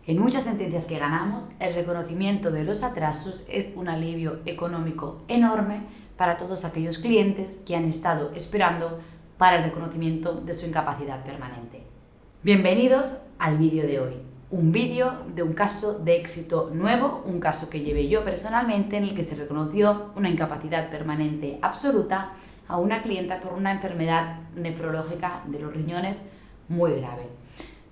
En muchas sentencias que ganamos, el reconocimiento de los atrasos es un alivio económico enorme para todos aquellos clientes que han estado esperando para el reconocimiento de su incapacidad permanente. Bienvenidos al vídeo de hoy. Un vídeo de un caso de éxito nuevo, un caso que llevé yo personalmente en el que se reconoció una incapacidad permanente absoluta a una clienta por una enfermedad nefrológica de los riñones muy grave.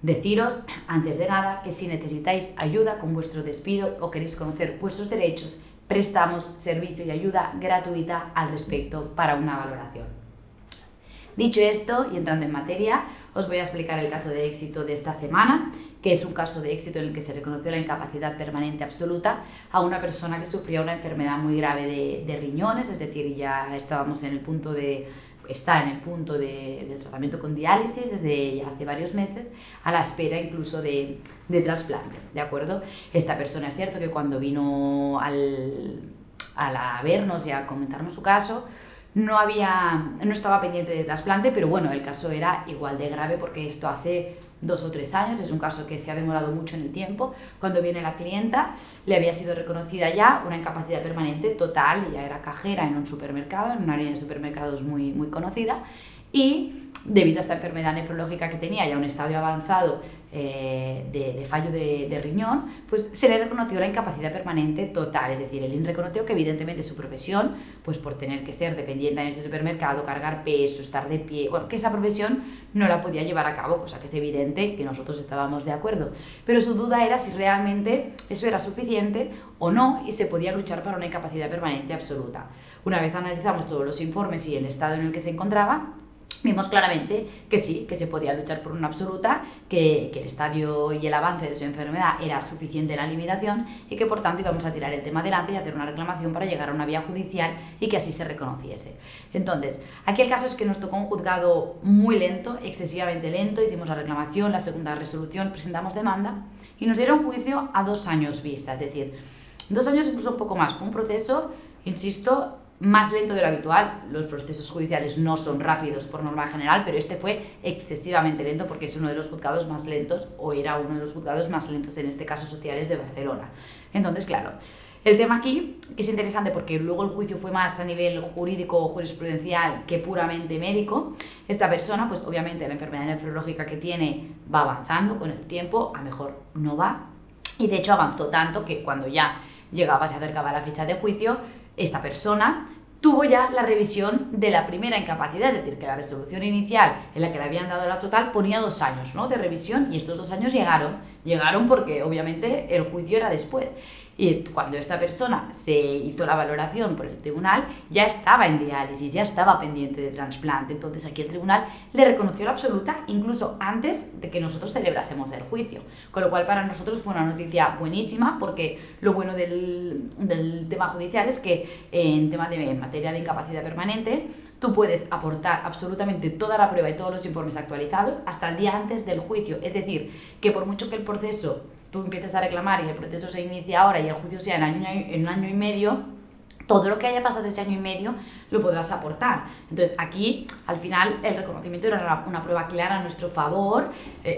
Deciros, antes de nada, que si necesitáis ayuda con vuestro despido o queréis conocer vuestros derechos, prestamos servicio y ayuda gratuita al respecto para una valoración. Dicho esto, y entrando en materia, os voy a explicar el caso de éxito de esta semana, que es un caso de éxito en el que se reconoció la incapacidad permanente absoluta a una persona que sufría una enfermedad muy grave de riñones, es decir, ya estábamos en el punto de tratamiento con diálisis desde ya hace varios meses, a la espera incluso de trasplante, ¿de acuerdo? Esta persona es cierto que cuando vino a vernos y a comentarnos su caso, no estaba pendiente de trasplante, pero bueno, el caso era igual de grave porque esto hace 2 o 3 años, es un caso que se ha demorado mucho en el tiempo. Cuando viene la clienta, le había sido reconocida ya una incapacidad permanente total, ella era cajera en un supermercado, en una área de supermercados muy, muy conocida, y debido a esta enfermedad nefrológica que tenía ya un estadio avanzado de fallo de riñón, pues se le reconoció la incapacidad permanente total, es decir, el INS reconoció que evidentemente su profesión, pues por tener que ser dependiente en ese supermercado, cargar peso, estar de pie, bueno, que esa profesión no la podía llevar a cabo, cosa que es evidente que nosotros estábamos de acuerdo, pero su duda era si realmente eso era suficiente o no y se podía luchar para una incapacidad permanente absoluta. Una vez analizamos todos los informes y el estado en el que se encontraba, vimos claramente que sí, que se podía luchar por una absoluta, que el estadio y el avance de su enfermedad era suficiente en la limitación y que por tanto íbamos a tirar el tema adelante y hacer una reclamación para llegar a una vía judicial y que así se reconociese. Entonces, aquí el caso es que nos tocó un juzgado muy lento, excesivamente lento, hicimos la reclamación, la segunda resolución, presentamos demanda y nos dieron juicio a 2 años vista, es decir, 2 años incluso un poco más. Fue un proceso, insisto, más lento de lo habitual. Los procesos judiciales no son rápidos por norma general, pero este fue excesivamente lento porque es uno de los juzgados más lentos, o era uno de los juzgados más lentos, en este caso sociales, de Barcelona. Entonces, claro, el tema aquí, que es interesante porque luego el juicio fue más a nivel jurídico o jurisprudencial que puramente médico. Esta persona, pues obviamente la enfermedad nefrológica que tiene va avanzando con el tiempo, a mejor no va, y de hecho avanzó tanto que cuando ya se acercaba la fecha de juicio, esta persona tuvo ya la revisión de la primera incapacidad, es decir, que la resolución inicial en la que le habían dado la total ponía 2 años, ¿no?, de revisión, y estos 2 años llegaron porque obviamente el juicio era después. Y cuando esta persona se hizo la valoración por el tribunal, ya estaba en diálisis, ya estaba pendiente de trasplante. Entonces aquí el tribunal le reconoció la absoluta incluso antes de que nosotros celebrásemos el juicio. Con lo cual para nosotros fue una noticia buenísima, porque lo bueno del tema judicial es que en materia de incapacidad permanente, tú puedes aportar absolutamente toda la prueba y todos los informes actualizados hasta el día antes del juicio. Es decir, que por mucho que el proceso tú empieces a reclamar y el proceso se inicia ahora y el juicio sea en un año y medio, todo lo que haya pasado ese año y medio lo podrás aportar. Entonces aquí, al final, el reconocimiento era una prueba clara a nuestro favor,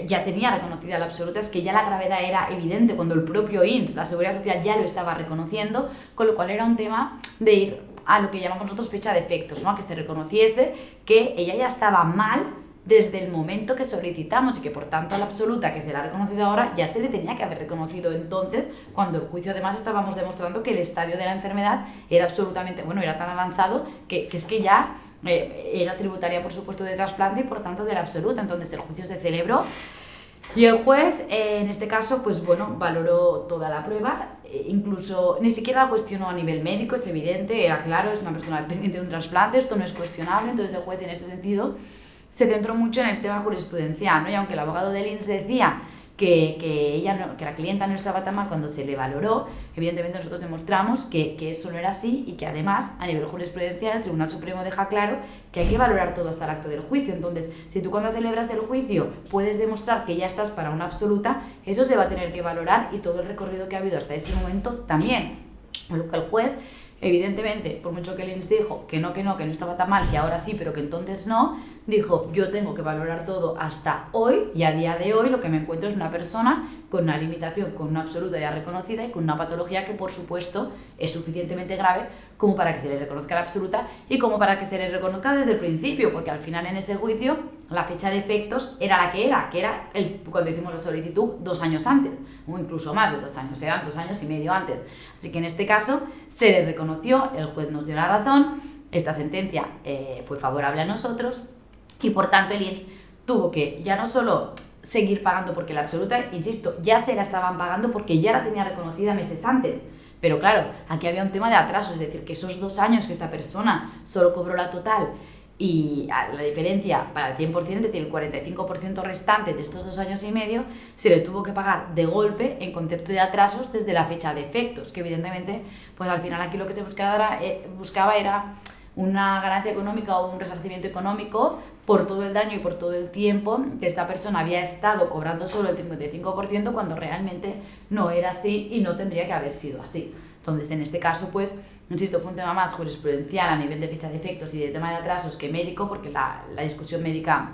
ya tenía reconocida la absoluta, es que ya la gravedad era evidente cuando el propio INS, la Seguridad Social, ya lo estaba reconociendo, con lo cual era un tema de ir a lo que llamamos nosotros fecha de efectos, ¿no?, a que se reconociese que ella ya estaba mal desde el momento que solicitamos y que por tanto a la absoluta que se la ha reconocido ahora ya se le tenía que haber reconocido entonces, cuando el juicio además estábamos demostrando que el estadio de la enfermedad era absolutamente, era tan avanzado que es que ya era tributaria por supuesto de trasplante y por tanto de la absoluta. Entonces el juicio se celebró y el juez en este caso valoró toda la prueba, incluso ni siquiera la cuestionó a nivel médico, es evidente, era claro, es una persona dependiente de un trasplante, esto no es cuestionable. Entonces el juez en este sentido se centró mucho en el tema jurisprudencial, ¿no? Y aunque el abogado del INS decía que la clienta no estaba tan mal cuando se le valoró, evidentemente nosotros demostramos que eso no era así y que además a nivel jurisprudencial el Tribunal Supremo deja claro que hay que valorar todo hasta el acto del juicio. Entonces, si tú cuando celebras el juicio puedes demostrar que ya estás para una absoluta, eso se va a tener que valorar y todo el recorrido que ha habido hasta ese momento también. Con lo que el juez Evidentemente, por mucho que Lynch dijo que no estaba tan mal, que ahora sí, pero que entonces no, dijo, yo tengo que valorar todo hasta hoy, y a día de hoy lo que me encuentro es una persona con una limitación, con una absoluta ya reconocida y con una patología que, por supuesto, es suficientemente grave como para que se le reconozca la absoluta y como para que se le reconozca desde el principio, porque al final en ese juicio la fecha de efectos era la que era cuando hicimos la solicitud 2 años antes, o incluso más de 2 años, eran 2 años y medio antes. Así que en este caso se le reconoció, el juez nos dio la razón, esta sentencia fue favorable a nosotros y por tanto el INS tuvo que ya no solo seguir pagando porque la absoluta, insisto, ya se la estaban pagando porque ya la tenía reconocida meses antes. Pero claro, aquí había un tema de atraso, es decir, que esos 2 años que esta persona solo cobró la total y la diferencia para el 100%, es decir, el 45% restante de estos 2 años y medio, se le tuvo que pagar de golpe en concepto de atrasos desde la fecha de efectos, que evidentemente, pues al final aquí lo que se buscaba era una ganancia económica o un resarcimiento económico por todo el daño y por todo el tiempo que esta persona había estado cobrando solo el 55% cuando realmente no era así y no tendría que haber sido así. Entonces, en este caso, pues, insisto, fue un tema más jurisprudencial a nivel de fecha de efectos y de tema de atrasos que médico, porque la discusión médica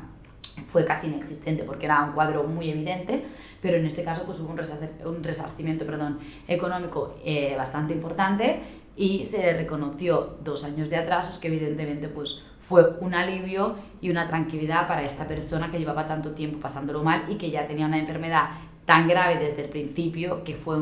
fue casi inexistente porque era un cuadro muy evidente, pero en este caso pues hubo un resarcimiento económico bastante importante y se le reconoció 2 años de atrasos que evidentemente pues fue un alivio y una tranquilidad para esta persona que llevaba tanto tiempo pasándolo mal y que ya tenía una enfermedad tan grave desde el principio que fue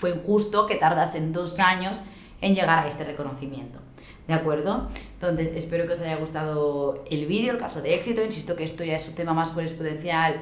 injusto que tardasen 2 años en llegar a este reconocimiento. ¿De acuerdo? Entonces, espero que os haya gustado el vídeo, el caso de éxito. Insisto que esto ya es un tema más jurisprudencial,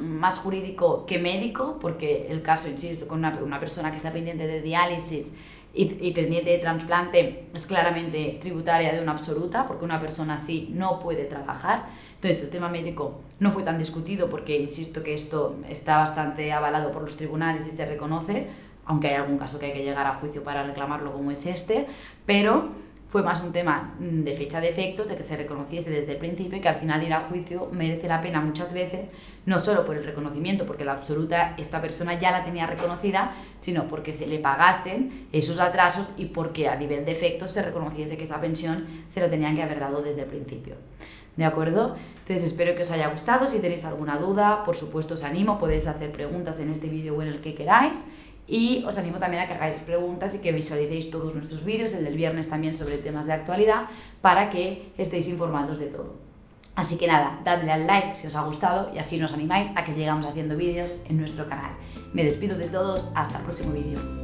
más jurídico que médico, porque el caso, insisto, con una persona que está pendiente de diálisis y pendiente de trasplante es claramente tributaria de una absoluta, porque una persona así no puede trabajar. Entonces, el tema médico no fue tan discutido porque, insisto, que esto está bastante avalado por los tribunales y se reconoce, aunque hay algún caso que hay que llegar a juicio para reclamarlo como es este, pero fue más un tema de fecha de efectos, de que se reconociese desde el principio y que al final ir a juicio merece la pena muchas veces, no solo por el reconocimiento, porque la absoluta esta persona ya la tenía reconocida, sino porque se le pagasen esos atrasos y porque a nivel de efectos se reconociese que esa pensión se la tenían que haber dado desde el principio. ¿De acuerdo? Entonces espero que os haya gustado. Si tenéis alguna duda, por supuesto os animo, podéis hacer preguntas en este vídeo o en el que queráis. Y os animo también a que hagáis preguntas y que visualicéis todos nuestros vídeos, el del viernes también sobre temas de actualidad, para que estéis informados de todo. Así que nada, dadle al like si os ha gustado y así nos animáis a que sigamos haciendo vídeos en nuestro canal. Me despido de todos, hasta el próximo vídeo.